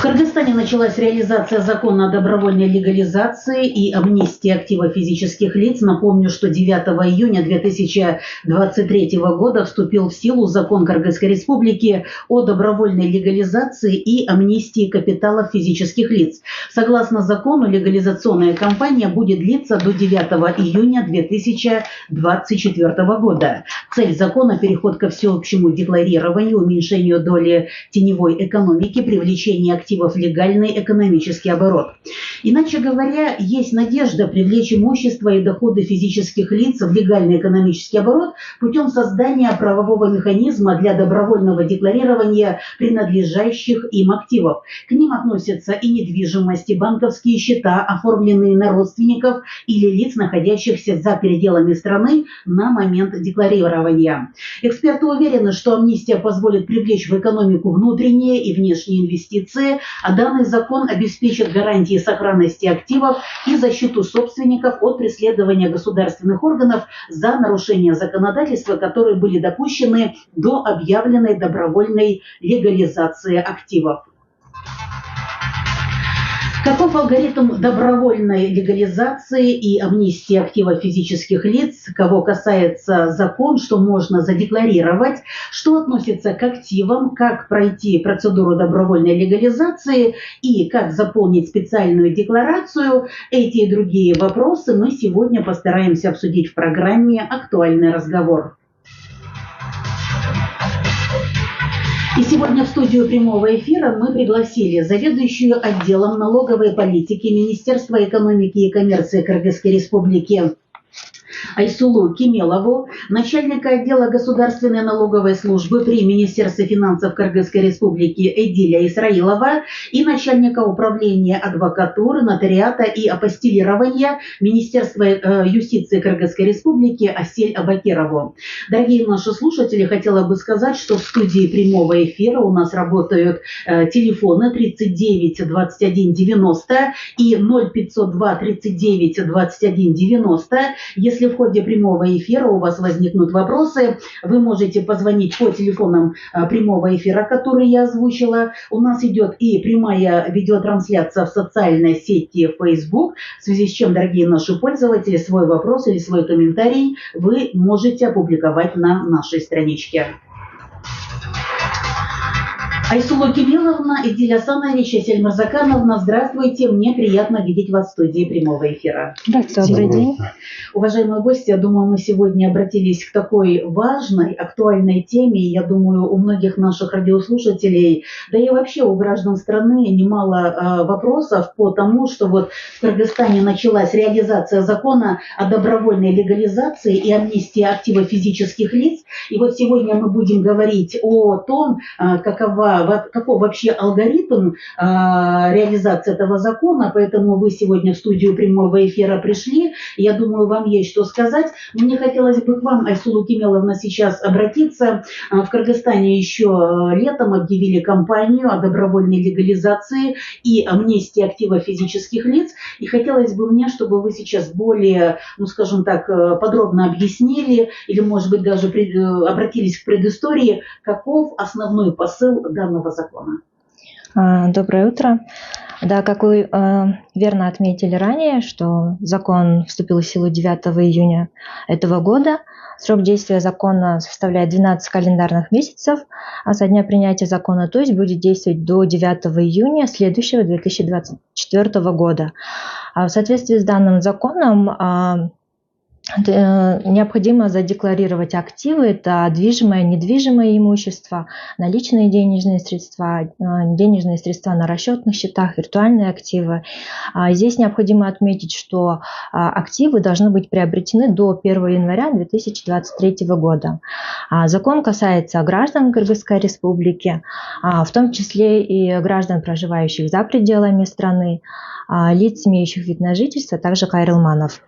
Кыргызстане началась реализация закона о добровольной легализации и амнистии активов физических лиц. Напомню, что 9 июня 2023 года вступил в силу закон Кыргызской Республики о добровольной легализации и амнистии капиталов физических лиц. Согласно закону, легализационная кампания будет длиться до 9 июня 2024 года. Цель закона – переход ко всеобщему декларированию, уменьшению доли теневой экономики, привлечение активов в легальный экономический оборот. Иначе говоря, есть надежда привлечь имущество и доходы физических лиц в легальный экономический оборот путем создания правового механизма для добровольного декларирования принадлежащих им активов. К ним относятся и недвижимость, и банковские счета, оформленные на родственников или лиц, находящихся за пределами страны на момент декларирования. Эксперты уверены, что амнистия позволит привлечь в экономику внутренние и внешние инвестиции, а данный закон обеспечит гарантии сохранности активов и защиту собственников от преследования государственных органов за нарушения законодательства, которые были допущены до объявленной добровольной легализации активов. Каков алгоритм добровольной легализации и амнистии активов физических лиц, кого касается закон, что можно задекларировать, что относится к активам, как пройти процедуру добровольной легализации и как заполнить специальную декларацию? Эти и другие вопросы мы сегодня постараемся обсудить в программе «Актуальный разговор». И сегодня в студию прямого эфира мы пригласили заведующую отделом налоговой политики Министерства экономики и коммерции Кыргызской Республики Айсулу Кемелову, начальника отдела государственной налоговой службы при Министерстве финансов Кыргызской Республики Эдиля Исраилова и начальника управления адвокатуры, нотариата и апостилирования Министерства юстиции Кыргызской Республики Асель Абакирову. Дорогие наши слушатели, хотела бы сказать, что в студии прямого эфира у нас работают телефоны 39 21 90 и 0502 39 21 90. Если в ходе прямого эфира у вас возникнут вопросы, вы можете позвонить по телефонам прямого эфира, которые я озвучила. У нас идет и прямая видеотрансляция в социальной сети Facebook, в связи с чем, дорогие наши пользователи, свой вопрос или свой комментарий вы можете опубликовать на нашей страничке. Айсулу Кемеловна, Эдиль Асанович, Асель Мырзакановна, здравствуйте. Мне приятно видеть вас в студии прямого эфира. Добрый день. Уважаемые гости, я думаю, мы сегодня обратились к такой важной, актуальной теме. Я думаю, у многих наших радиослушателей, да и вообще у граждан страны немало вопросов по тому, что вот в Кыргызстане началась реализация закона о добровольной легализации и амнистии активов физических лиц. И вот сегодня мы будем говорить о том, каков вообще алгоритм реализации этого закона, поэтому вы сегодня в студию прямого эфира пришли. Я думаю, вам есть что сказать. Мне хотелось бы к вам, Айсулу Кемеловна, сейчас обратиться. В Кыргызстане еще летом объявили кампанию о добровольной легализации и амнистии активов физических лиц. И хотелось бы мне, чтобы вы сейчас более, ну скажем так, подробно объяснили или, может быть, даже обратились к предыстории, каков основной посыл данного закона. Доброе утро. Да, как вы верно отметили ранее, что закон вступил в силу 9 июня этого года. Срок действия закона составляет 12 календарных месяцев, а со дня принятия закона, то есть будет действовать до 9 июня следующего 2024 года. В соответствии с данным законом необходимо задекларировать активы, это движимое, недвижимое имущество, наличные денежные средства на расчетных счетах, виртуальные активы. Здесь необходимо отметить, что активы должны быть приобретены до 1 января 2023 года. Закон касается граждан Кыргызской Республики, в том числе и граждан, проживающих за пределами страны, лиц, имеющих вид на жительство, а также кайрылманов.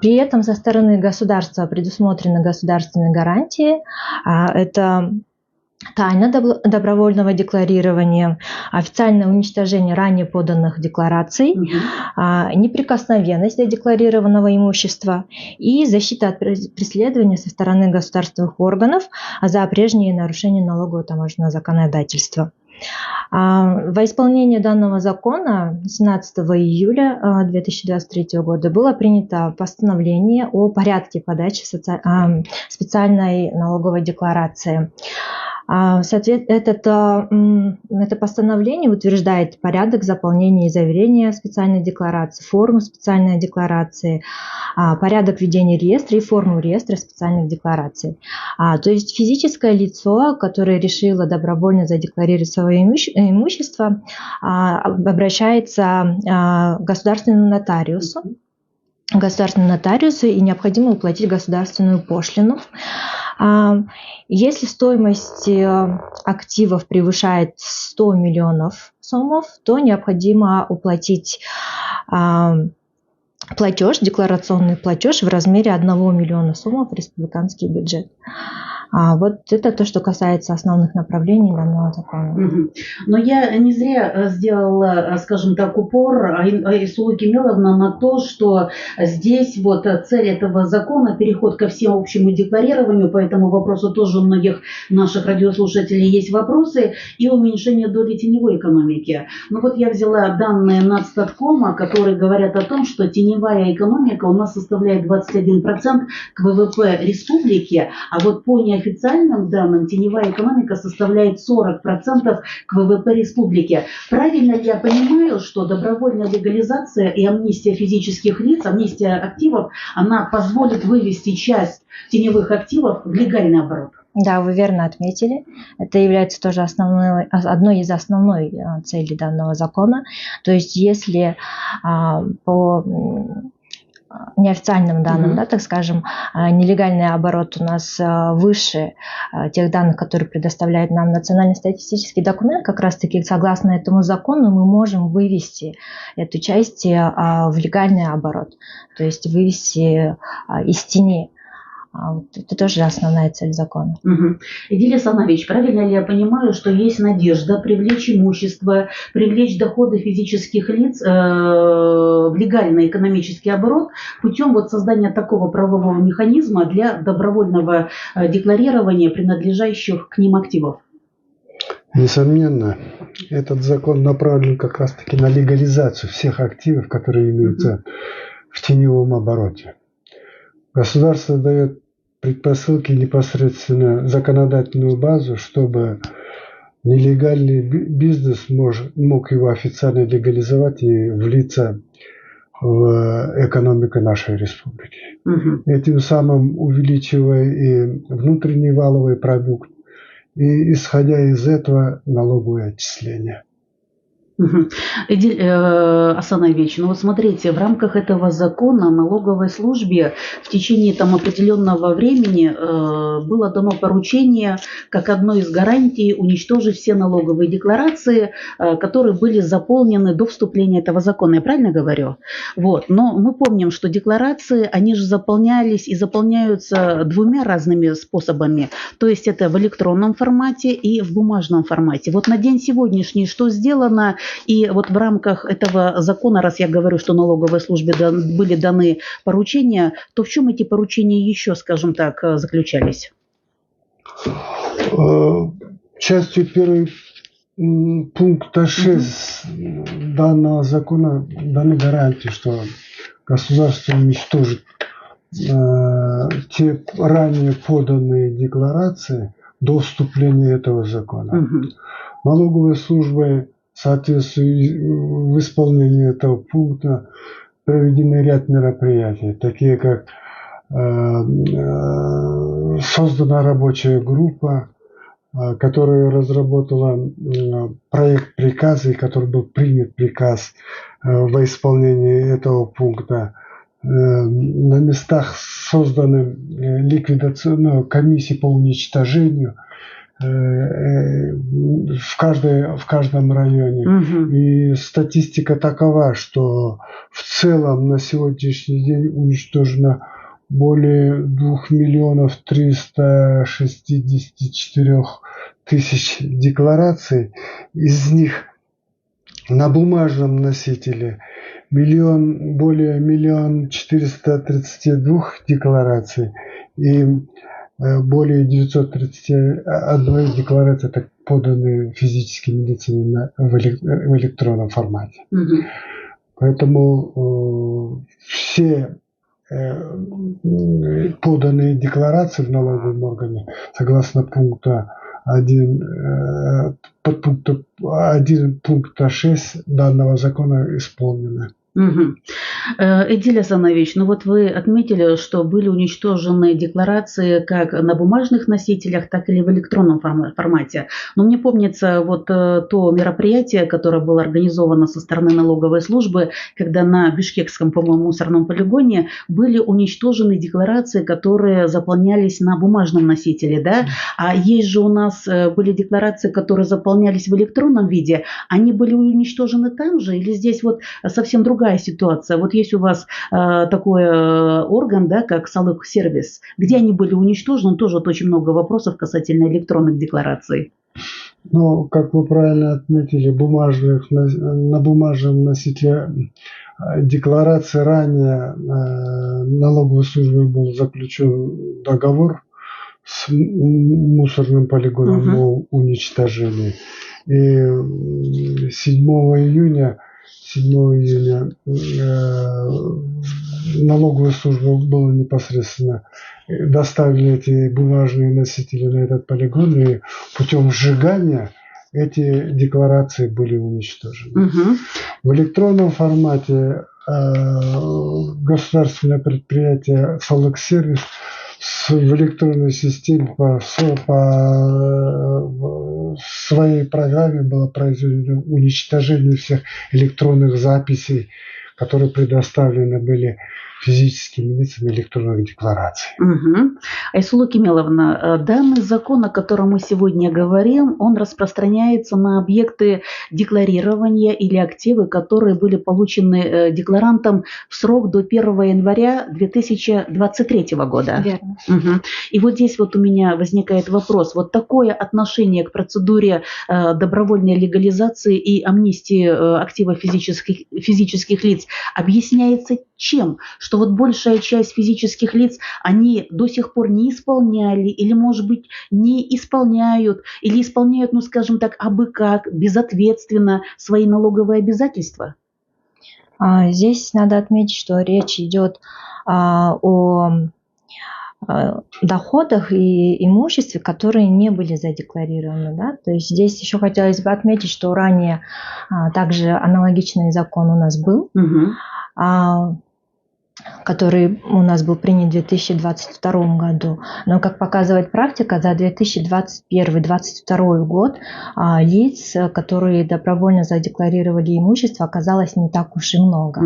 При этом со стороны государства предусмотрены государственные гарантии. Это тайна добровольного декларирования, официальное уничтожение ранее поданных деклараций, неприкосновенность задекларированного имущества и защита от преследования со стороны государственных органов за прежние нарушения налогового таможенного законодательства. Во исполнение данного закона 17 июля 2023 года было принято постановление о порядке подачи специальной налоговой декларации. Это постановление утверждает порядок заполнения и заверения специальной декларации, форму специальной декларации, порядок ведения реестра и форму реестра специальных деклараций. То есть физическое лицо, которое решило добровольно задекларировать свое имущество, обращается к государственному нотариусу и необходимо уплатить государственную пошлину. Если стоимость активов превышает 100 миллионов сомов, то необходимо уплатить декларационный платеж в размере 1 миллиона сомов в республиканский бюджет. Вот это то, что касается основных направлений данного закона. Но я не зря сделала, скажем так, упор, Айсулу Кемеловна, на то, что здесь вот цель этого закона – переход ко всеобщему декларированию, по этому вопросу тоже у многих наших радиослушателей есть вопросы, и уменьшение доли теневой экономики. Но вот я взяла данные Нацстаткома, которые говорят о том, что теневая экономика у нас составляет 21% к ВВП республики, а вот по неофициальным данным теневая экономика составляет 40% к ВВП республики. Правильно ли я понимаю, что добровольная легализация и амнистия физических лиц, амнистия активов, она позволит вывести часть теневых активов в легальный оборот? Да, вы верно отметили. Это является тоже одной из основной целей данного закона. То есть если по неофициальным данным, так скажем, нелегальный оборот у нас выше тех данных, которые предоставляет нам национальный статистический документ, как раз-таки согласно этому закону мы можем вывести эту часть в легальный оборот, то есть вывести из тени. Это тоже основная цель закона. Идилия Санавич, правильно ли я понимаю, что есть надежда привлечь имущество, привлечь доходы физических лиц в легальный экономический оборот путем вот создания такого правового механизма для добровольного декларирования принадлежащих к ним активов? Несомненно, этот закон направлен как раз-таки на легализацию всех активов, которые имеются в теневом обороте. Государство дает предпосылки непосредственно законодательную базу, чтобы нелегальный бизнес мог его официально легализовать и влиться в экономику нашей республики. Этим самым увеличивая и внутренний валовый продукт, и исходя из этого налоговые отчисления. Идиль Асанович, ну вот смотрите, в рамках этого закона налоговой службе в течение определенного времени было дано поручение как одной из гарантий уничтожить все налоговые декларации, которые были заполнены до вступления этого закона. Я правильно говорю? Вот. Но мы помним, что декларации, они же заполнялись и заполняются двумя разными способами. То есть это в электронном формате и в бумажном формате. Вот на день сегодняшний что сделано? И вот в рамках этого закона, раз я говорю, что налоговой службе были даны поручения, то в чем эти поручения еще, скажем так, заключались? Частью 1 пункта 6 данного закона даны гарантии, что государство уничтожит те ранее поданные декларации до вступления этого закона. Налоговая служба в исполнении этого пункта проведены ряд мероприятий, такие как создана рабочая группа, которая разработала проект приказа, и который был принят приказ во исполнении этого пункта. На местах созданы ликвидационные комиссии по уничтожению в каждом районе. И статистика такова, что в целом на сегодняшний день уничтожено более 2 364 000 деклараций. Из них на бумажном носителе более 1 432 000 деклараций. И более 931 декларации так поданы физическими лицами в электронном формате. Поэтому все поданные декларации в налоговом органе согласно пункта 1 пункта 6 данного закона исполнены. Эдиль Асанович, ну вот вы отметили, что были уничтожены декларации как на бумажных носителях, так и в электронном формате. Но мне помнится вот то мероприятие, которое было организовано со стороны налоговой службы, когда на Бишкекском, по-моему, мусорном полигоне были уничтожены декларации, которые заполнялись на бумажном носителе, да? А есть же у нас были декларации, которые заполнялись в электронном виде. Они были уничтожены там же или здесь вот совсем другая ситуация? Вот есть у вас такой орган, да, как Салык-сервис, где они были уничтожены, тоже вот очень много вопросов касательно электронных деклараций. Ну, как вы правильно отметили, на бумажном носителе декларации ранее налоговой службой был заключен договор с мусорным полигоном о уничтожении. И 7 июня налоговая служба была непосредственно доставили эти бумажные носители на этот полигон, и путем сжигания эти декларации были уничтожены. В электронном формате государственное предприятие «Салык-сервис» в электронной системе по своей программе было произведено уничтожение всех электронных записей, которые предоставлены были физическими лицами электронных деклараций. Айсулу Кемеловна, данный закон, о котором мы сегодня говорим, он распространяется на объекты декларирования или активы, которые были получены декларантом в срок до 1 января 2023 года. Верно. И вот здесь вот у меня возникает вопрос. Вот такое отношение к процедуре добровольной легализации и амнистии активов физических лиц объясняется чем? Что вот большая часть физических лиц, они до сих пор не исполняли или, может быть, не исполняют, или исполняют, ну, скажем так, абы как, безответственно свои налоговые обязательства? Здесь надо отметить, что речь идет о доходах и имуществе, которые не были задекларированы. Да? То есть здесь еще хотелось бы отметить, что ранее также аналогичный закон у нас был, который у нас был принят в 2022 году. Но, как показывает практика, за 2021-2022 год лиц, которые добровольно задекларировали имущество, оказалось не так уж и много.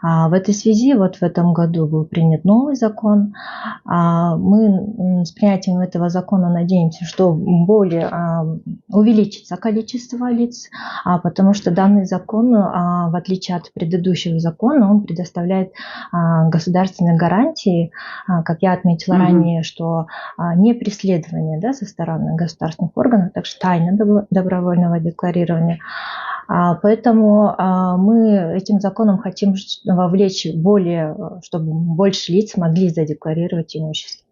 В этой связи вот в этом году был принят новый закон. Мы с принятием этого закона надеемся, что более увеличится количество лиц, потому что данный закон, в отличие от предыдущего закона, он предоставляет государственные гарантии, как я отметила ранее, что не преследование, да, со стороны государственных органов, так что тайна добровольного декларирования. Поэтому мы этим законом хотим вовлечь чтобы больше лиц могли задекларировать имущество.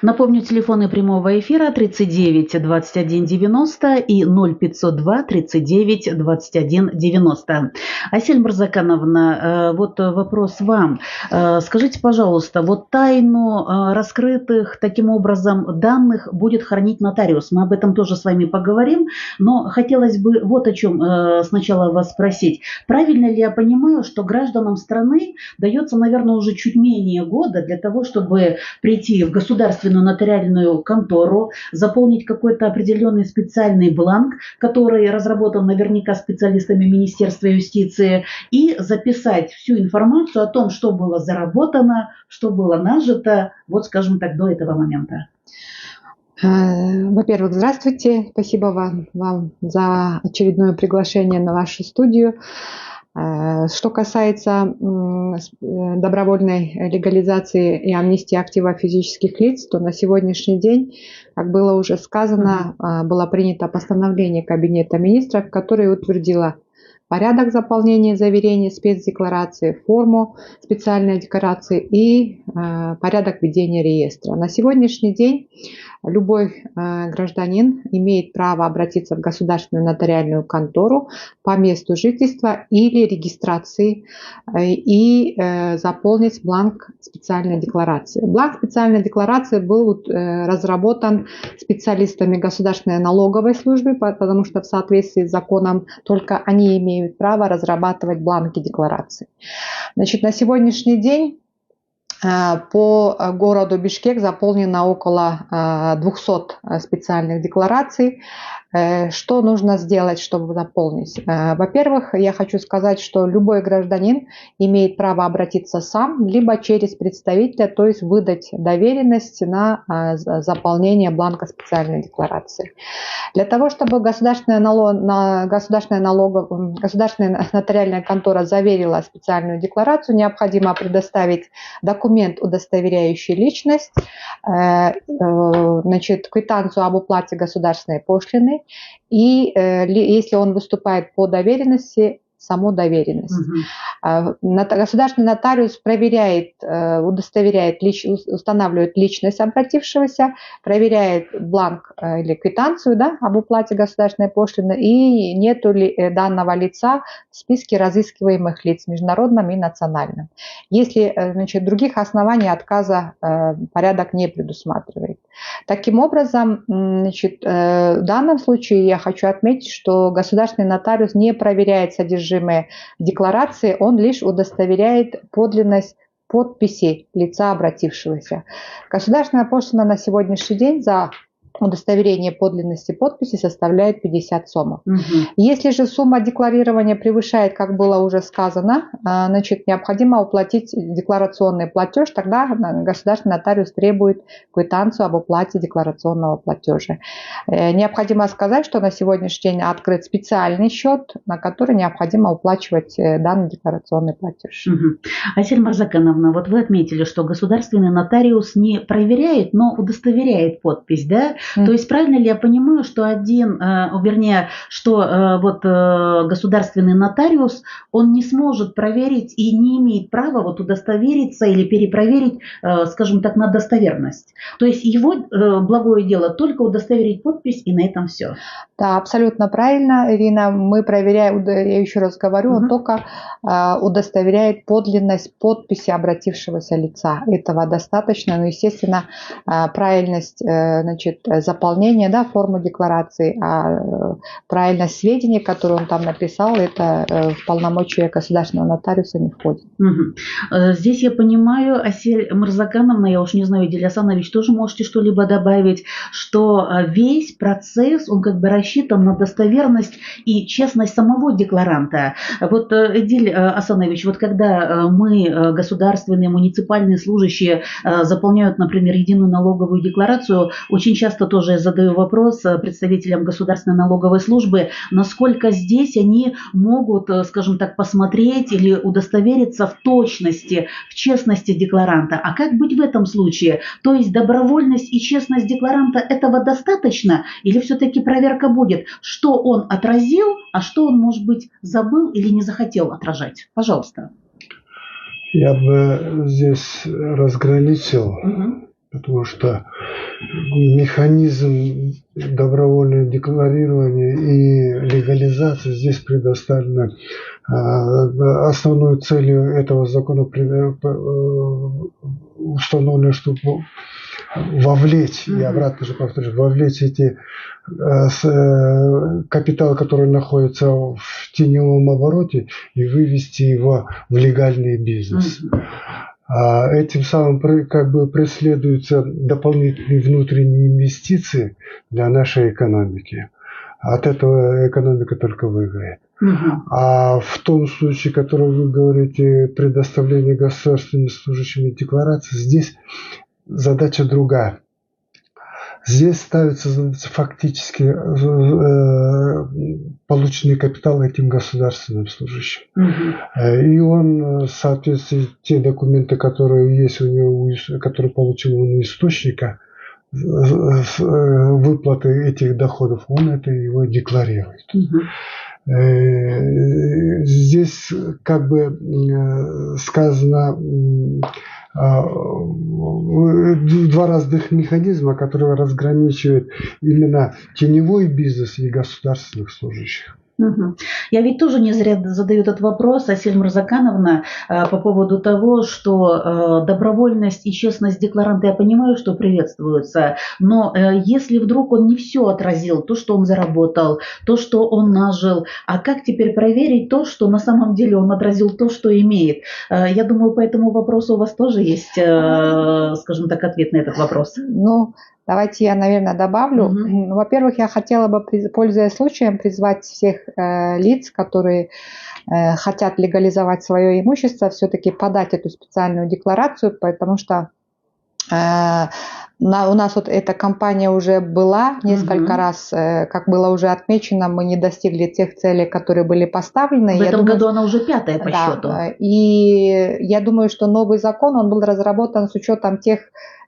Напомню, телефоны прямого эфира 39 21 90 и 0502 39 21 90. Асель Мурзакановна, вот вопрос вам. Скажите, пожалуйста, вот тайну раскрытых таким образом данных будет хранить нотариус. Мы об этом тоже с вами поговорим, но хотелось бы вот о чем сначала вас спросить. Правильно ли я понимаю, что гражданам страны дается, наверное, уже чуть менее года для того, чтобы прийти в государственную нотариальную контору, заполнить какой-то определенный специальный бланк, который разработан наверняка специалистами Министерства юстиции, и записать всю информацию о том, что было заработано, что было нажито, вот, скажем так, до этого момента? Во-первых, здравствуйте. Спасибо вам за очередное приглашение на вашу студию. Что касается добровольной легализации и амнистии активов физических лиц, то на сегодняшний день, как было уже сказано, было принято постановление Кабинета министров, которое утвердило порядок заполнения и заверения спецдекларации, форму специальной декларации и порядок ведения реестра. На сегодняшний день любой гражданин имеет право обратиться в государственную нотариальную контору по месту жительства или регистрации и заполнить бланк специальной декларации. Бланк специальной декларации был разработан специалистами Государственной налоговой службы, потому что в соответствии с законом только они имеют право разрабатывать бланки деклараций. Значит, на сегодняшний день по городу Бишкек заполнено около 200 специальных деклараций. Что нужно сделать, чтобы заполнить? Во-первых, я хочу сказать, что любой гражданин имеет право обратиться сам, либо через представителя, то есть выдать доверенность на заполнение бланка специальной декларации. Для того, чтобы государственная нотариальная контора заверила специальную декларацию, необходимо предоставить документ, удостоверяющий личность, значит, квитанцию об уплате государственной пошлины, и если он выступает по доверенности, саму доверенность. Государственный нотариус проверяет, удостоверяет, устанавливает личность обратившегося, проверяет бланк или квитанцию, да, об уплате государственной пошлины и нету ли данного лица в списке разыскиваемых лиц международном и национальном. Если, значит, других оснований отказа порядок не предусматривает. Таким образом, значит, в данном случае я хочу отметить, что государственный нотариус не проверяет содержимое декларации, он лишь удостоверяет подлинность подписи лица обратившегося. Государственная пошлина на сегодняшний день за удостоверение подлинности подписи составляет 50 сомов. Если же сумма декларирования превышает, как было уже сказано, значит, необходимо уплатить декларационный платеж, тогда государственный нотариус требует квитанцию об уплате декларационного платежа. Необходимо сказать, что на сегодняшний день открыт специальный счет, на который необходимо уплачивать данный декларационный платеж. Асель Марзакановна, вот вы отметили, что государственный нотариус не проверяет, но удостоверяет подпись, да? То есть правильно ли я понимаю, что государственный нотариус, он не сможет проверить и не имеет права вот удостовериться или перепроверить, скажем так, на достоверность? То есть его благое дело только удостоверить подпись, и на этом все. Да, абсолютно правильно, Ирина. Мы проверяем, я еще раз говорю, он только удостоверяет подлинность подписи обратившегося лица. Этого достаточно, но, естественно, правильность, значит, заполнения, да, формы декларации, а правильность сведений, которые он там написал, это в полномочия государственного нотариуса не входит. Здесь я понимаю, Асель Марзакановна, я уж не знаю, Эдиль Асанович, тоже можете что-либо добавить, что весь процесс, он как бы рассчитан на достоверность и честность самого декларанта. Вот, Эдиль Асанович, вот когда мы, государственные, муниципальные служащие, заполняют, например, единую налоговую декларацию, очень часто тоже я задаю вопрос представителям государственной налоговой службы, насколько здесь они могут, скажем так, посмотреть или удостовериться в точности, в честности декларанта. А как быть в этом случае? То есть добровольность и честность декларанта этого достаточно? Или все-таки проверка будет, что он отразил, а что он, может быть, забыл или не захотел отражать? Пожалуйста. Я бы здесь разграничил, потому что механизм добровольного декларирования и легализации здесь предоставлено. Основной целью этого закона установлено, чтобы вовлечь, я обратно же повторюсь, вовлечь эти капитал, который находится в теневом обороте, и вывести его в легальный бизнес. Этим самым как бы преследуются дополнительные внутренние инвестиции для нашей экономики. От этого экономика только выиграет. А в том случае, о котором вы говорите, предоставление государственными служащими декларации, здесь задача другая. Здесь ставится задача фактически полученный капитал этим государственным служащим. И он, соответственно, те документы, которые есть у него, которые получил он источника выплаты этих доходов, он это его декларирует. Здесь как бы сказано два разных механизма, которые разграничивают именно теневой бизнес и государственных служащих. Угу. Я ведь тоже не зря задаю этот вопрос, Асель Мурзакановна, по поводу того, что добровольность и честность декларанта, я понимаю, что приветствуются, но если вдруг он не все отразил, то, что он заработал, то, что он нажил, а как теперь проверить то, что на самом деле он отразил то, что имеет? Я думаю, по этому вопросу у вас тоже есть, скажем так, ответ на этот вопрос. Ну, давайте я, наверное, добавлю. Во-первых, я хотела бы, пользуясь случаем, призвать всех лиц, которые хотят легализовать свое имущество, все-таки подать эту специальную декларацию, потому что у нас вот эта кампания уже была несколько раз, как было уже отмечено, мы не достигли тех целей, которые были поставлены. В этом году она уже 5-я по счету. И я думаю, что новый закон, он был разработан с учетом тех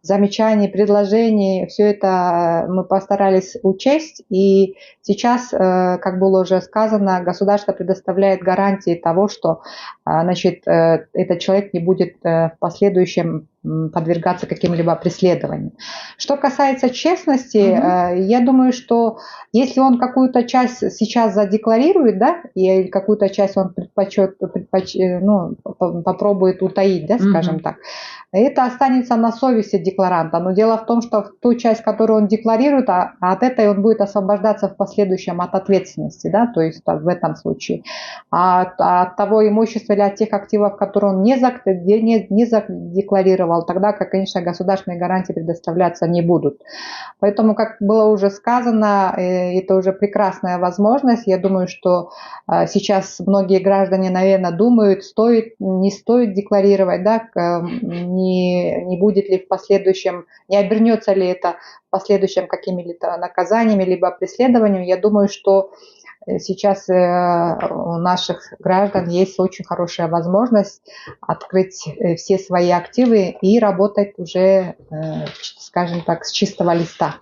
замечаний, предложений, все это мы постарались учесть, и сейчас, как было уже сказано, государство предоставляет гарантии того, что, значит, этот человек не будет в последующем подвергаться каким-либо преследованиям. Что касается честности, я думаю, что если он какую-то часть сейчас задекларирует, да, и какую-то часть он попробует утаить, да, скажем так, это останется на совести декларанта. Но дело в том, что в ту часть, которую он декларирует, от этой он будет освобождаться в последующем от ответственности, да, то есть в этом случае. А от того имущества или от тех активов, которые он не задекларировал, тогда, конечно, государственные гарантии предоставляться не будут. Поэтому, как было уже сказано, это уже прекрасная возможность. Я думаю, что сейчас многие граждане, наверное, думают, стоит, не стоит декларировать, да, не будет ли в последующем, не обернется ли это в последующем какими-либо наказаниями, либо преследованием. Я думаю, что сейчас у наших граждан есть очень хорошая возможность открыть все свои активы и работать уже, скажем так, с чистого листа.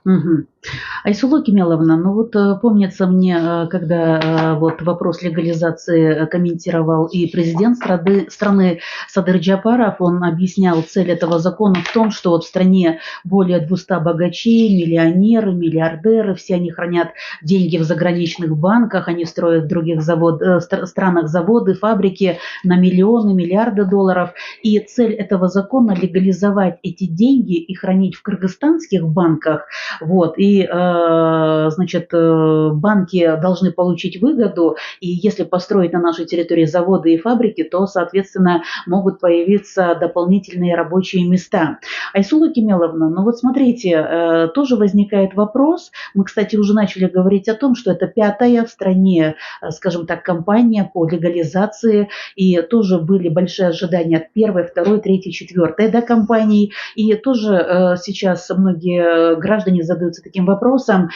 Айсулу Кемеловна, ну вот помнится мне, когда вот вопрос легализации комментировал и президент страны Садыр Джапаров, он объяснял цель этого закона в том, что вот в стране более 200 богачей, миллионеры, миллиардеры, все они хранят деньги в заграничных банках, они строят в других странах заводы, фабрики на миллионы, миллиарды долларов. И цель этого закона – легализовать эти деньги и хранить в кыргызстанских банках. Вот. И, значит, банки должны получить выгоду. И если построить на нашей территории заводы и фабрики, то, соответственно, могут появиться дополнительные рабочие места. Айсулу Кемеловна, ну вот смотрите, тоже возникает вопрос. Мы, кстати, уже начали говорить о том, что это 5-я в стране, скажем так, кампания по легализации, и тоже были большие ожидания от 1-й, 2-й, 3-й, 4-й, да, кампаний, и тоже сейчас многие граждане задаются таким вопросом,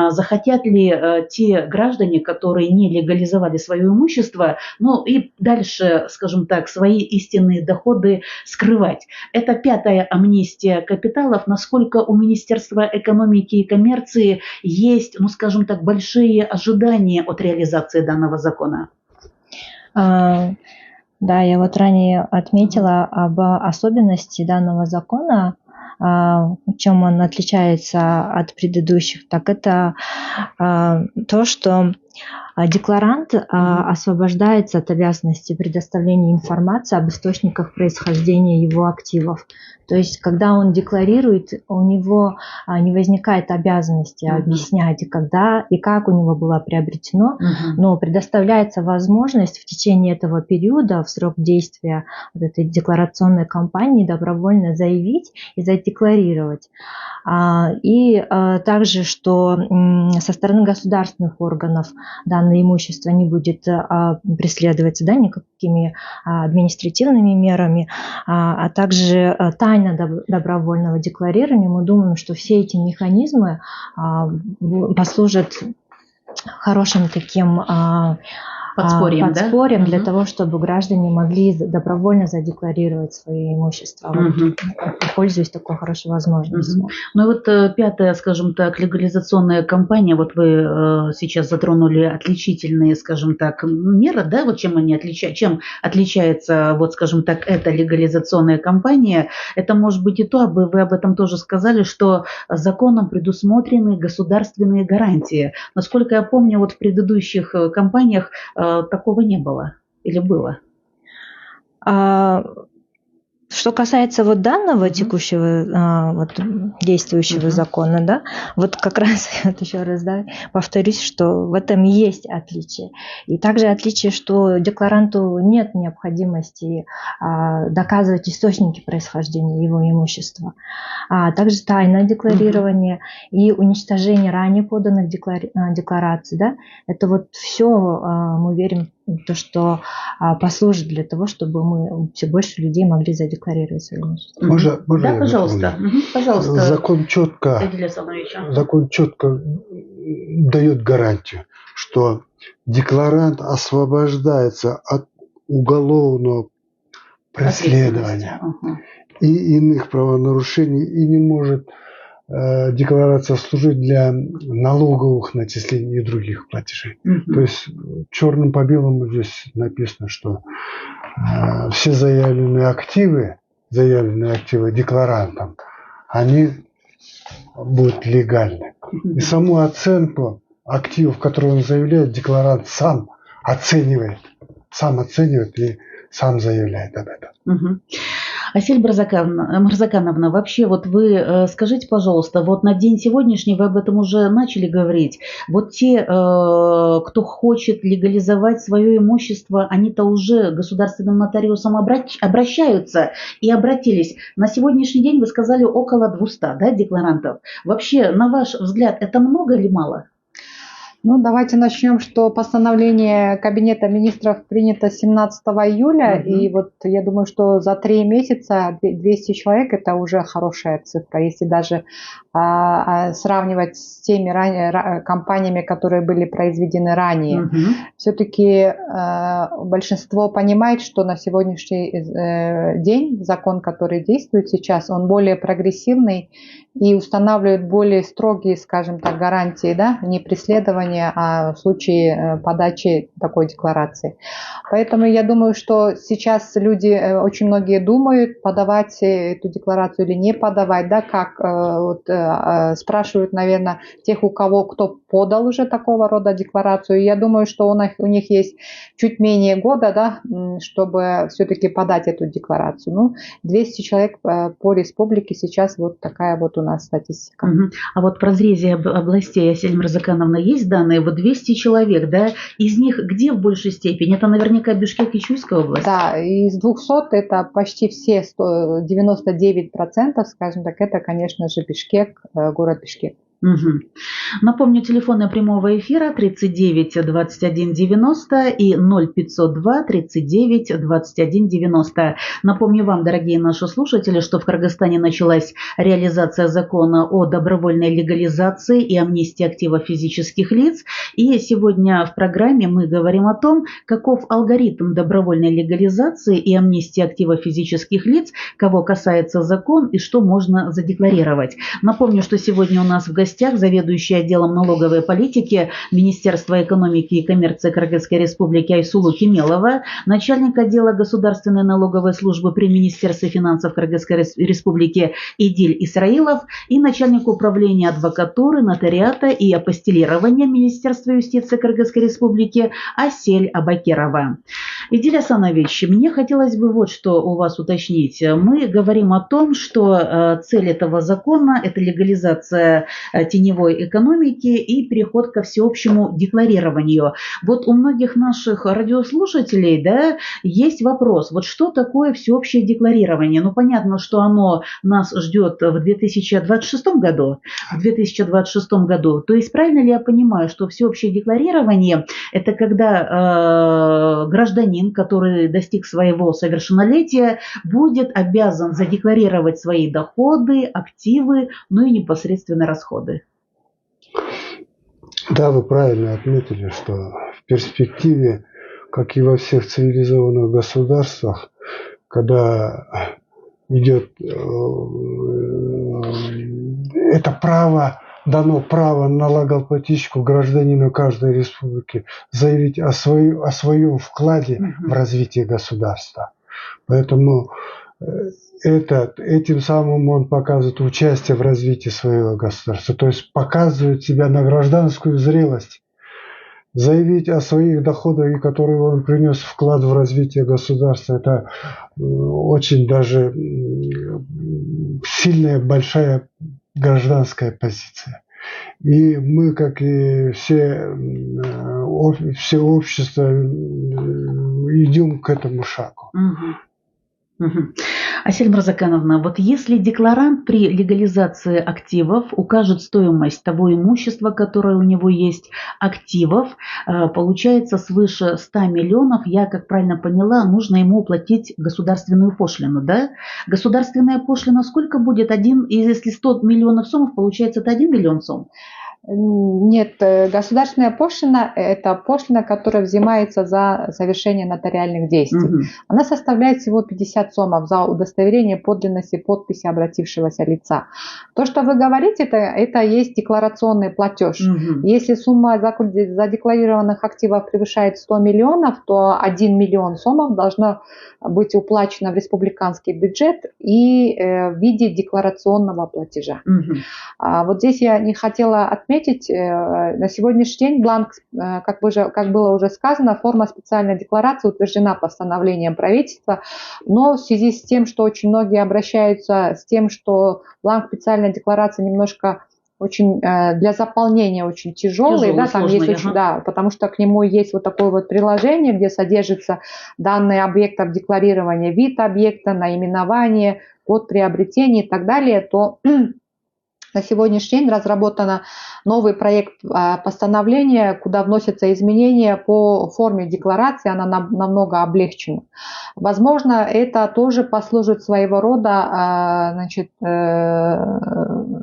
захотят ли те граждане, которые не легализовали свое имущество, ну и дальше, скажем так, свои истинные доходы скрывать. Это 5-я амнистия капиталов, насколько у Министерства экономики и коммерции есть, ну скажем так, большие ожидания от реализации данного закона? Да, я вот ранее отметила об особенности данного закона, чем он отличается от предыдущих, так это то, что декларант освобождается от обязанности предоставления информации об источниках происхождения его активов. То есть, когда он декларирует, у него не возникает обязанности объяснять, когда и как у него было приобретено, но предоставляется возможность в течение этого периода, в срок действия вот этой декларационной кампании, добровольно заявить и задекларировать. И также, что со стороны государственных органов данное имущество не будет преследоваться, да, никакими административными мерами, а также тайна добровольного декларирования. Мы думаем, что все эти механизмы послужат хорошим таким подспорьем для того, чтобы граждане могли добровольно задекларировать свое имущество, пользуясь такой хорошей возможностью. Ну и вот пятая, скажем так, легализационная кампания, вот вы сейчас затронули отличительные, скажем так, меры, да, вот чем отличается, вот, скажем так, эта легализационная кампания, это может быть и то, вы об этом тоже сказали, что законом предусмотрены государственные гарантии. Насколько я помню, вот в предыдущих кампаниях такого не было или было? Что касается вот данного текущего вот, действующего закона, да, вот как раз вот еще раз повторюсь, что в этом есть отличие. И также отличие, что декларанту нет необходимости доказывать источники происхождения его имущества. Также тайное декларирование и уничтожение ранее поданных деклараций, да, это вот все мы верим то, что послужит для того, чтобы все больше людей могли задекларировать свое имущество. Можно да, пожалуйста. Пожалуйста. Закон четко дает гарантию, что декларант освобождается от уголовного преследования и иных правонарушений и не может декларация служить для налоговых начислений и других платежей. То есть черным по белому здесь написано, что все заявленные активы декларантом, они будут легальны. И саму оценку активов, которые он заявляет, декларант сам оценивает и сам заявляет об этом. Асель Мырзакановна, вообще вот вы скажите, пожалуйста, вот на день сегодняшний вы об этом уже начали говорить. Вот те, кто хочет легализовать свое имущество, они-то уже к государственным нотариусам обращаются и обратились. На сегодняшний день вы сказали около 200, да, декларантов. Вообще, на ваш взгляд, это много или мало? Ну, давайте начнем, что постановление Кабинета министров принято 17 июля, и вот я думаю, что за 3 месяца 200 человек – это уже хорошая цифра, если даже сравнивать с теми компаниями, которые были произведены ранее. Все-таки большинство понимает, что на сегодняшний день закон, который действует сейчас, он более прогрессивный и устанавливает более строгие, скажем так, гарантии, да, не преследования, а в случае подачи такой декларации. Поэтому я думаю, что сейчас люди, очень многие думают, подавать эту декларацию или не подавать, да, как вот, спрашивают, наверное, тех, у кого кто подал уже такого рода декларацию. Я думаю, что у них есть чуть менее года, да, чтобы все-таки подать эту декларацию. Ну, 200 человек по республике сейчас вот такая вот у нас статистика. А вот в разрезе областей, Асель Мырзакановна, есть данные? Вот 200 человек, да? Из них где в большей степени? Это наверняка Бишкек и Чуйская область? Да, из 200 это почти все, 99%, скажем так, это, конечно же, Бишкек, город Бишкек. Напомню, телефоны прямого эфира 39 21 90 и 0502 39 21 90. Напомню вам, дорогие наши слушатели, что в Кыргызстане началась реализация закона о добровольной легализации и амнистии активов физических лиц. И сегодня в программе мы говорим о том, каков алгоритм добровольной легализации и амнистии активов физических лиц, кого касается закон и что можно задекларировать. Напомню, что сегодня у нас в гостях заведующий отделом налоговой политики Министерства экономики и коммерции Кыргызской республики Айсулу Кемелова, начальник отдела государственной налоговой службы при Министерстве финансов Кыргызской республики Идиль Исраилов и начальник управления адвокатуры, нотариата и апостилирования Министерства юстиции Кыргызской республики Асель Абакирова. Идиль Асанович, мне хотелось бы вот что у вас уточнить. Мы говорим о том, что цель этого закона – это легализация теневой экономики и переход ко всеобщему декларированию. Вот у многих наших радиослушателей, да, есть вопрос, вот что такое всеобщее декларирование? Ну, понятно, что оно нас ждет в 2026 году. То есть правильно ли я понимаю, что всеобщее декларирование – это когда гражданин, который достиг своего совершеннолетия, будет обязан задекларировать свои доходы, активы, ну и непосредственно расходы? Да, вы правильно отметили, что в перспективе как и во всех цивилизованных государствах, когда идет это право, дано право налогоплательщику, гражданину каждой республики заявить о своем вкладе в развитие государства. Поэтому этим самым он показывает участие в развитии своего государства, то есть показывает себя на гражданскую зрелость. Заявить о своих доходах, которые он принес вклад в развитие государства, это очень даже сильная, большая гражданская позиция. И мы, как и все общество, идем к этому шагу. Асель Мурзакановна, вот если декларант при легализации активов укажет стоимость того имущества, которое у него есть, активов, получается свыше 100 миллионов, я, как правильно поняла, нужно ему уплатить государственную пошлину, да? Государственная пошлина сколько будет? Если 100 миллионов сомов, получается это 1 миллион сом? Нет, государственная пошлина – это пошлина, которая взимается за совершение нотариальных действий. Она составляет всего 50 сомов за удостоверение подлинности подписи обратившегося лица. То, что вы говорите, это есть декларационный платеж. Если сумма задекларированных активов превышает 100 миллионов, то 1 миллион сомов должно быть уплачено в республиканский бюджет и в виде декларационного платежа. Вот здесь я не хотела отметить, на сегодняшний день бланк, как было уже сказано, форма специальной декларации утверждена постановлением правительства, но в связи с тем, что очень многие обращаются с тем, что бланк специальной декларации немножко очень для заполнения очень тяжелый, да, там есть очень, да, потому что к нему есть вот такое вот приложение, где содержатся данные объектов декларирования, вид объекта, наименование, код приобретения и так далее, то на сегодняшний день разработан новый проект постановления, куда вносятся изменения по форме декларации, она намного облегчена. Возможно, это тоже послужит своего рода, значит,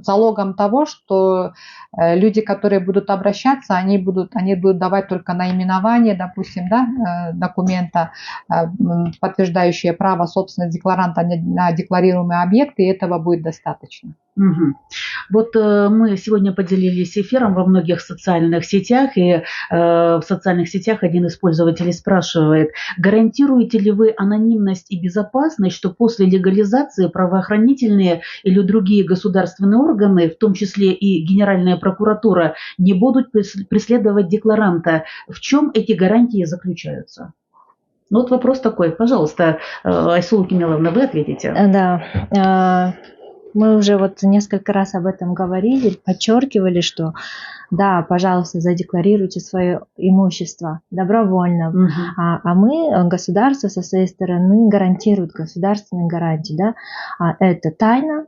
залогом того, что люди, которые будут обращаться, они будут давать только наименование, допустим, да, документа, подтверждающее право собственности декларанта на декларируемый объект, и этого будет достаточно. Вот мы сегодня поделились эфиром во многих социальных сетях, и в социальных сетях один из пользователей спрашивает, гарантируете ли вы анонимность и безопасность, что после легализации правоохранительные или другие государственные органы, в том числе и Генеральная прокуратура, не будут преследовать декларанта? В чем эти гарантии заключаются? Ну, вот вопрос такой. Пожалуйста, Айсулу Кемеловна, вы ответите. Да. Мы уже вот несколько раз об этом говорили, подчеркивали, что да, пожалуйста, задекларируйте свое имущество добровольно. А мы, государство со своей стороны, гарантирует государственные гарантии. Да? Это тайна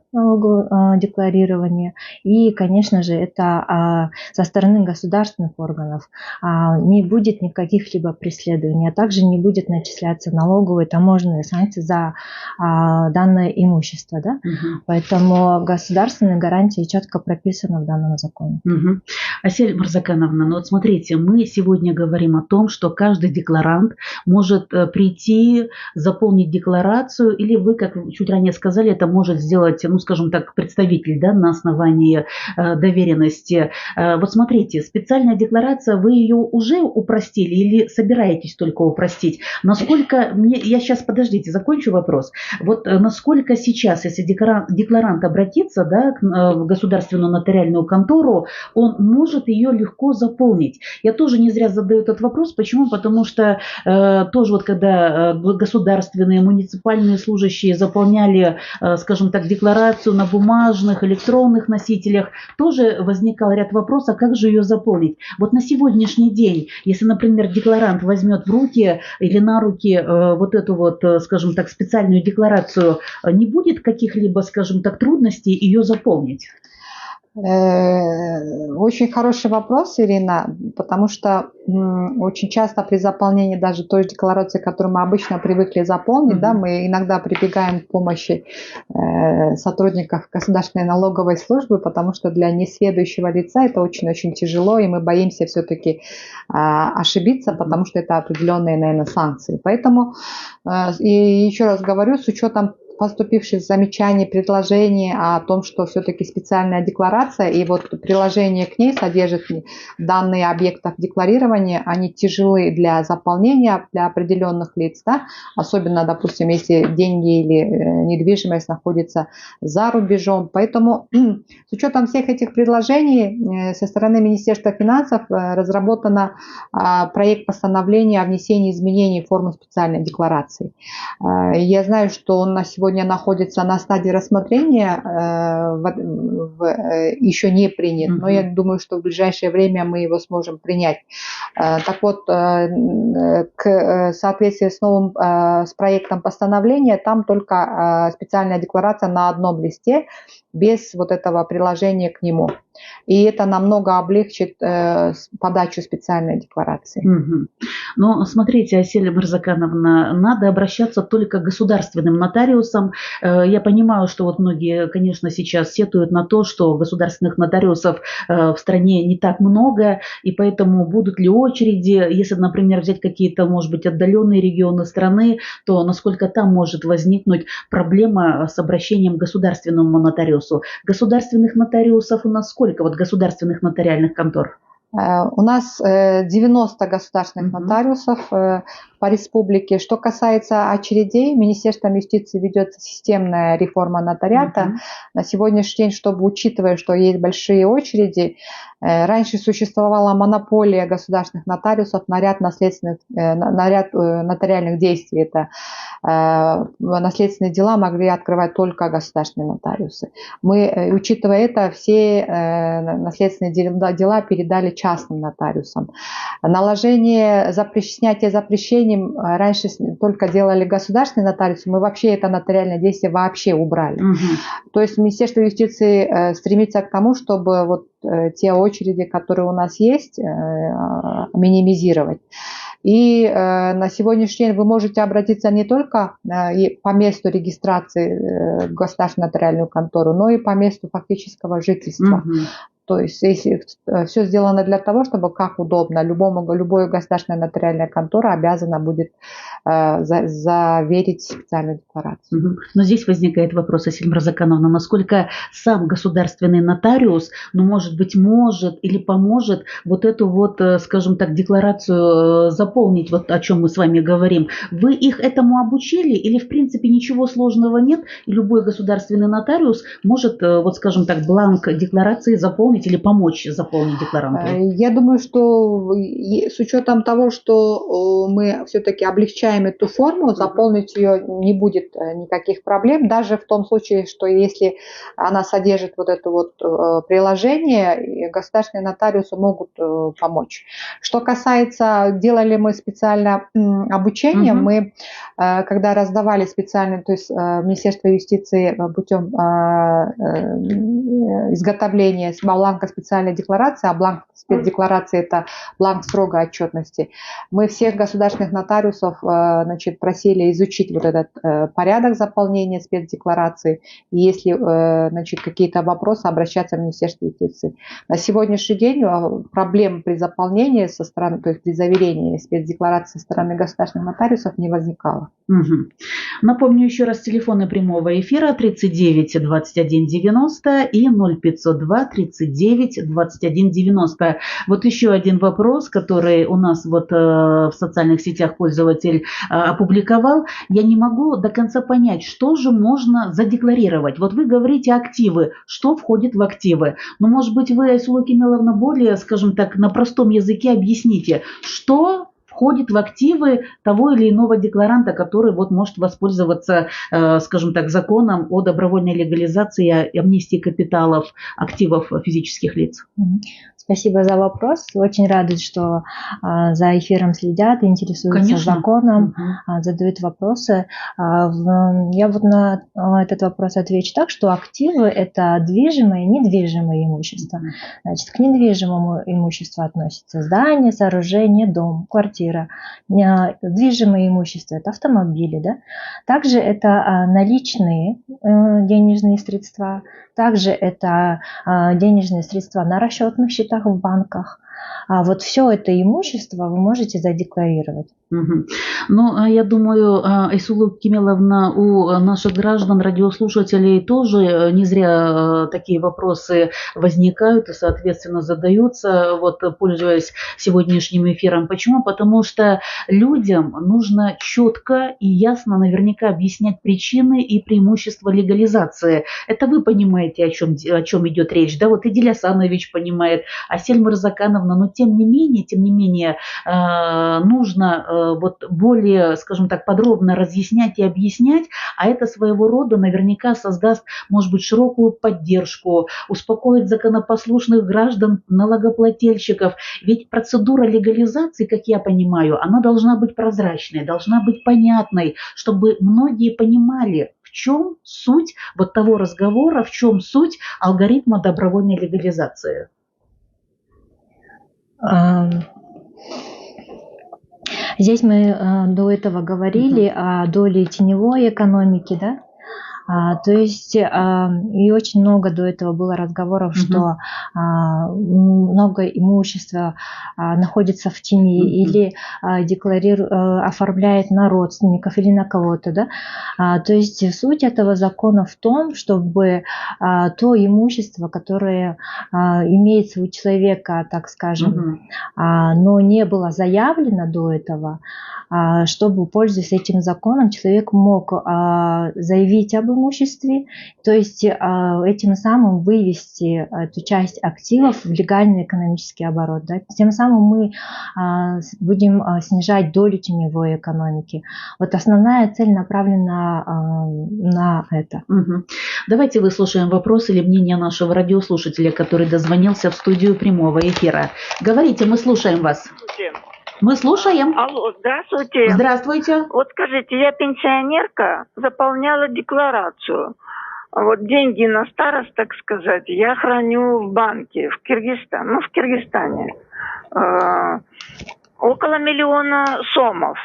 декларирования и, конечно же, это со стороны государственных органов не будет никаких либо преследований, а также не будет начисляться налоговые, таможенные санкции за данное имущество. Да? Поэтому государственные гарантии четко прописаны в данном законе. Асель Мурзакановна, ну вот смотрите, мы сегодня говорим о том, что каждый декларант может прийти, заполнить декларацию, или вы, как чуть ранее сказали, это может сделать, ну скажем так, представитель, да, на основании доверенности. Вот смотрите, специальная декларация, вы ее уже упростили или собираетесь только упростить? Насколько, я сейчас, подождите, закончу вопрос. Вот насколько сейчас, если декларант обратится, да, в государственную нотариальную контору, он может ее легко заполнить. Я тоже не зря задаю этот вопрос. Почему? Потому что тоже вот когда государственные, муниципальные служащие заполняли, скажем так, декларацию на бумажных, электронных носителях, тоже возникал ряд вопросов, как же ее заполнить. Вот на сегодняшний день, если, например, декларант возьмет в руки или на руки вот эту вот, скажем так, специальную декларацию, не будет каких-либо, скажем так, трудностей ее заполнить? Очень хороший вопрос, Ирина, потому что очень часто при заполнении даже той декларации, которую мы обычно привыкли заполнить, да, мы иногда прибегаем к помощи сотрудников Государственной налоговой службы, потому что для несведущего лица это очень-очень тяжело, и мы боимся все-таки ошибиться, потому что это определенные, наверное, санкции. Поэтому, и еще раз говорю, с учетом поступивших замечаний, предложений о том, что все-таки специальная декларация и вот приложение к ней содержит данные объектов декларирования, они тяжелы для заполнения для определенных лиц, да? Особенно, допустим, если деньги или недвижимость находится за рубежом. Поэтому с учетом всех этих предложений со стороны Министерства финансов разработан проект постановления о внесении изменений в форму специальной декларации. Я знаю, что он на сегодня находится на стадии рассмотрения, еще не принят, но я думаю, что в ближайшее время мы его сможем принять. Так вот, в соответствии с новым с проектом постановления, там только специальная декларация на одном листе, без вот этого приложения к нему. И это намного облегчит подачу специальной декларации. Но смотрите, Асель Мырзакановна, надо обращаться только к государственным нотариусам. Я понимаю, что вот многие, конечно, сейчас сетуют на то, что государственных нотариусов в стране не так много, и поэтому будут ли очереди, если, например, взять какие-то, может быть, отдаленные регионы страны, то насколько там может возникнуть проблема с обращением к государственному нотариусу. Государственных нотариусов у нас сколько? Вот государственных нотариальных контор? У нас 90 государственных нотариусов по республике. Что касается очередей, Министерством юстиции ведется системная реформа нотариата. На сегодняшний день, чтобы учитывая, что есть большие очереди, раньше существовала монополия государственных нотариусов на ряд нотариальных действий. Это наследственные дела могли открывать только государственные нотариусы. Мы, учитывая это, все наследственные дела передали частным нотариусам. Наложение, снятие запрещений раньше только делали государственные нотариусы, мы вообще это нотариальное действие вообще убрали. То есть Министерство юстиции стремится к тому, чтобы вот те очереди, которые у нас есть, минимизировать. И на сегодняшний день вы можете обратиться не только по месту регистрации в государственную нотариальную контору, но и по месту фактического жительства. То есть если все сделано для того, чтобы как удобно, любая государственная нотариальная контора обязана будет заверить специальную декларацию. Но здесь возникает вопрос, Асель Мырзакановна, насколько сам государственный нотариус, может быть, может или поможет вот эту вот, скажем так, декларацию заполнить, вот о чем мы с вами говорим. Вы их этому обучили или, в принципе, ничего сложного нет, и любой государственный нотариус может, вот скажем так, бланк декларации заполнить или помочь заполнить декларанту? Я думаю, что с учетом того, что мы все-таки облегчаем эту форму, заполнить ее не будет никаких проблем, даже в том случае, что если она содержит вот это вот приложение, государственные нотариусы могут помочь. Что касается, делали мы специально обучение, мы, когда раздавали специально, то есть Министерство юстиции путем изготовления бланка специальной декларации, а бланк спецдекларации – это бланк строгой отчетности. Мы всех государственных нотариусов просили изучить вот этот порядок заполнения спецдекларации, и если какие-то вопросы, обращаться в Министерство юстиции. На сегодняшний день проблем при заполнении со стороны, то есть при заверении спецдекларации со стороны государственных нотариусов не возникало. Напомню еще раз телефоны прямого эфира 39 21 90 и 0502 39 21 90. Вот еще один вопрос, который у нас вот в социальных сетях пользователь опубликовал. Я не могу до конца понять, что же можно задекларировать. Вот вы говорите активы, что входит в активы. Но, может быть, вы, Айсулу Кемеловна, более, скажем так, на простом языке объясните, что входит входит в активы того или иного декларанта, который вот может воспользоваться, скажем так, законом о добровольной легализации и амнистии капиталов активов физических лиц. Спасибо за вопрос. Очень радует, что за эфиром следят, интересуются Конечно. законом, задают вопросы. Я вот на этот вопрос отвечу так, что активы – это движимое и недвижимое имущество. Значит, к недвижимому имуществу относятся здание, сооружение, дом, квартира. Движимое имущество – это автомобили. Да? Также это наличные денежные средства. Также это денежные средства на расчетных счетах в банках. Вот все это имущество вы можете задекларировать. Ну, я думаю, Айсулу Кемеловна, у наших граждан, радиослушателей тоже не зря такие вопросы возникают и, соответственно, задаются, вот, пользуясь сегодняшним эфиром. Почему? Потому что людям нужно четко и ясно наверняка объяснять причины и преимущества легализации. Это вы понимаете, о чем идет речь, да? Вот Идиль Асанович понимает, Асель Мырзакановна, но тем не менее, нужно вот более, скажем так, подробно разъяснять и объяснять, а это своего рода наверняка создаст, может быть, широкую поддержку, успокоит законопослушных граждан, налогоплательщиков. Ведь процедура легализации, как я понимаю, она должна быть прозрачной, должна быть понятной, чтобы многие понимали, в чем суть вот того разговора, в чем суть алгоритма добровольной легализации. Здесь мы до этого говорили о доле теневой экономики, да? То есть и очень много до этого было разговоров, что много имущества находится в тени или оформляет на родственников или на кого-то. Да? То есть суть этого закона в том, чтобы то имущество, которое имеется у человека, так скажем, но не было заявлено до этого, чтобы, пользуясь этим законом, человек мог заявить об имуществе, то есть этим самым вывести эту часть активов в легальный экономический оборот. Да? Тем самым мы будем снижать долю теневой экономики. Вот основная цель направлена на это. Давайте выслушаем вопрос или мнение нашего радиослушателя, который дозвонился в студию прямого эфира. Говорите, мы слушаем вас. Мы слушаем. Алло, здравствуйте. Здравствуйте. Вот скажите, я пенсионерка, заполняла декларацию. Вот деньги на старость, так сказать, я храню в банке, в Киргизстане. Около 1 миллиона сомов.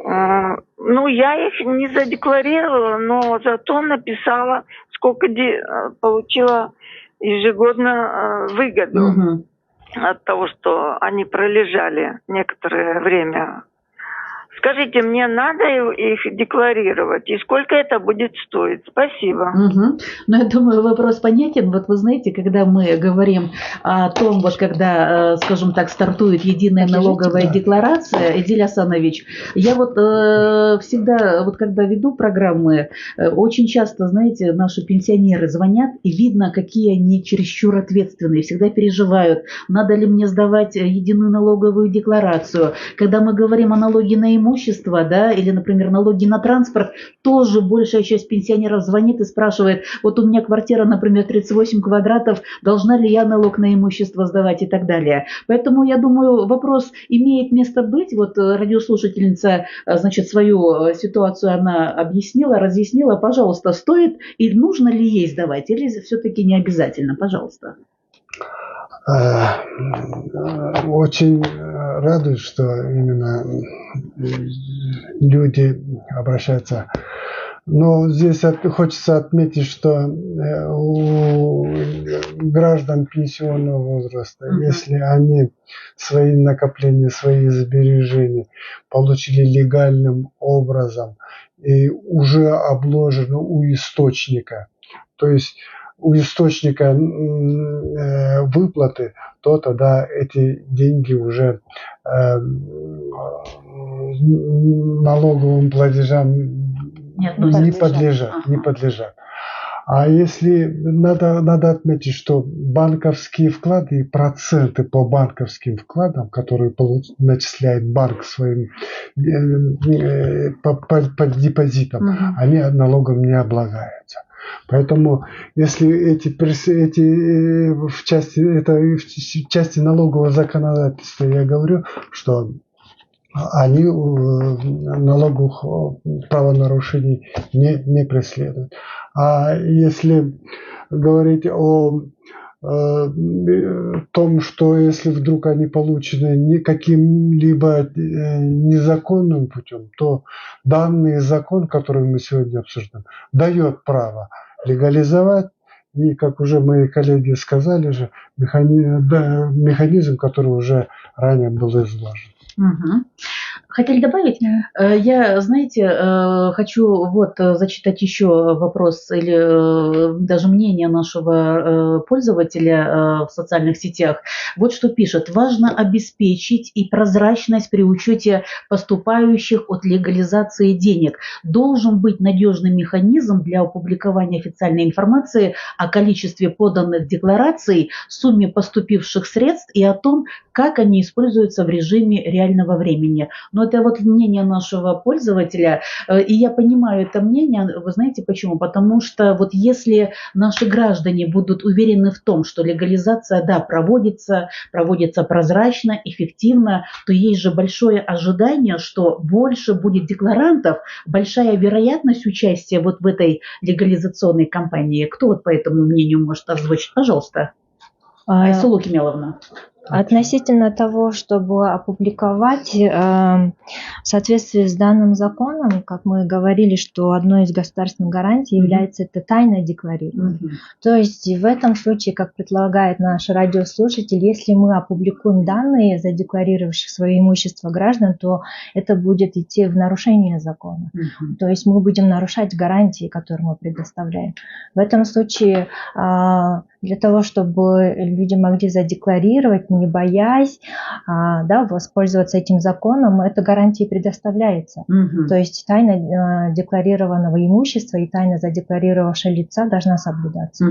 Ну, я их не задекларировала, но зато написала, сколько получила ежегодно выгоду. От того, что они пролежали некоторое время. Скажите, мне надо их декларировать, и сколько это будет стоить? Спасибо. Ну, я думаю, вопрос понятен. Вот вы знаете, когда мы говорим о том, вот когда, скажем так, стартует единая налоговая декларация, Идиль Асанович, я вот всегда, вот когда веду программы, очень часто, знаете, наши пенсионеры звонят, и видно, какие они чересчур ответственные, всегда переживают, надо ли мне сдавать единую налоговую декларацию. Когда мы говорим о налоге на имущество, да, или, например, налоги на транспорт, тоже большая часть пенсионеров звонит и спрашивает, вот у меня квартира, например, 38 квадратов, должна ли я налог на имущество сдавать и так далее. Поэтому, я думаю, вопрос имеет место быть. Вот радиослушательница, значит, свою ситуацию она объяснила, разъяснила. Пожалуйста, стоит и нужно ли ей сдавать, или все-таки не обязательно? Пожалуйста. Очень радует, что именно люди обращаются. Но здесь хочется отметить, что у граждан пенсионного возраста, если они свои накопления, свои сбережения получили легальным образом и уже обложены у источника, то есть у источника выплаты, то тогда эти деньги уже налоговым платежам не подлежат. А если надо отметить, что банковские вклады и проценты по банковским вкладам, которые начисляет банк своим по депозитам, они налогом не облагаются. Поэтому если в части налогового законодательства я говорю, что они налоговых правонарушений не преследуют. А если говорить о том, что если вдруг они получены каким-либо незаконным путем, то данный закон, который мы сегодня обсуждаем, дает право легализовать. И, как уже мои коллеги сказали же, механизм, который уже ранее был изложен. Угу. Хотели добавить? Я, знаете, хочу зачитать еще вопрос или даже мнение нашего пользователя в социальных сетях. Вот что пишет. Важно обеспечить и прозрачность при учете поступающих от легализации денег. Должен быть надежный механизм для опубликования официальной информации о количестве поданных деклараций, сумме поступивших средств и о том, как они используются в режиме реального времени. Но это вот мнение нашего пользователя, и я понимаю это мнение, вы знаете почему? Потому что вот если наши граждане будут уверены в том, что легализация, да, проводится прозрачно, эффективно, то есть же большое ожидание, что больше будет декларантов, большая вероятность участия вот в этой легализационной кампании. Кто вот по этому мнению может озвучить? Пожалуйста. Айсулу Кемеловна. Относительно того, чтобы опубликовать в соответствии с данным законом, как мы говорили, что одной из государственных гарантий является это тайное декларирование. То есть в этом случае, как предлагает наш радиослушатель, если мы опубликуем данные задекларировавших свое имущество граждан, то это будет идти в нарушение закона. То есть мы будем нарушать гарантии, которые мы предоставляем. В этом случае для того, чтобы люди могли задекларировать, не боясь, воспользоваться этим законом, эта гарантия предоставляется. То есть тайна декларированного имущества и тайна задекларировавшего лица должна соблюдаться.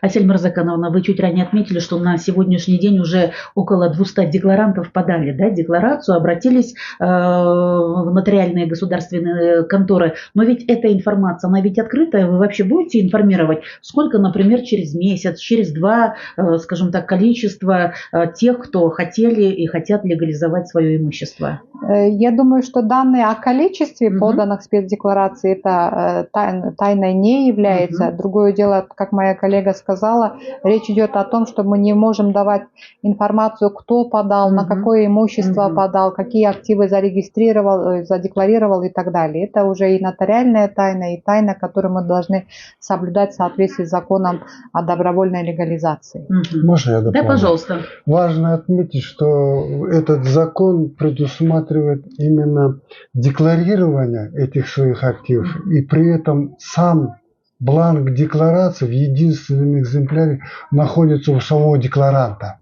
Асель Мырзакановна, вы чуть ранее отметили, что на сегодняшний день уже около 200 декларантов подали декларацию, обратились в нотариальные государственные конторы. Но ведь эта информация, она ведь открытая. Вы вообще будете информировать, сколько, например, через месяц, через два, скажем так, количество тех, кто хотели и хотят легализовать свое имущество? Я думаю, что данные о количестве поданных спецдеклараций это тайной не является. Другое дело, как моя коллега сказала, речь идет о том, что мы не можем давать информацию, кто подал, на какое имущество подал, какие активы зарегистрировал, задекларировал и так далее. Это уже и нотариальная тайна, и тайна, которую мы должны соблюдать в соответствии с законом о добровольной легализации. Можно я дополню? Да, пожалуйста. Важно отметить, что этот закон предусматривает именно декларирование этих своих активов, и при этом сам бланк декларации в единственном экземпляре находится у самого декларанта.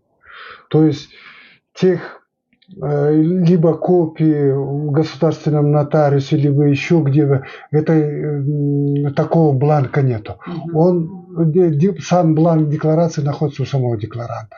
То есть либо копии в государственном нотариусе, либо еще где-то, такого бланка нету. Сам бланк декларации находится у самого декларанта.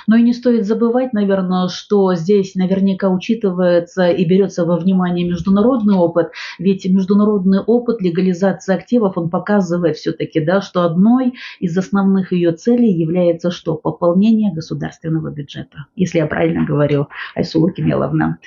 Но и не стоит забывать, наверное, что здесь наверняка учитывается и берется во внимание международный опыт, ведь международный опыт легализации активов, он показывает все-таки, что одной из основных ее целей является что? Пополнение государственного бюджета, если я правильно говорю, Айсулу Кемеловна.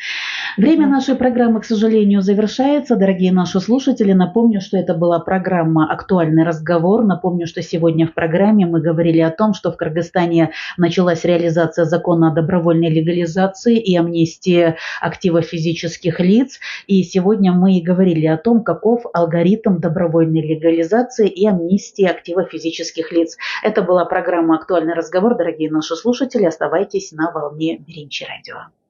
Время нашей программы, к сожалению, завершается. Дорогие наши слушатели, напомню, что это была программа «Актуальный разговор». Напомню, что сегодня в программе мы говорили о том, что в Кыргызстане началась реализация закона о добровольной легализации и амнистии активов физических лиц. И сегодня мы и говорили о том, каков алгоритм добровольной легализации и амнистии активов физических лиц. Это была программа «Актуальный разговор». Дорогие наши слушатели, оставайтесь на волне Биринчи радио.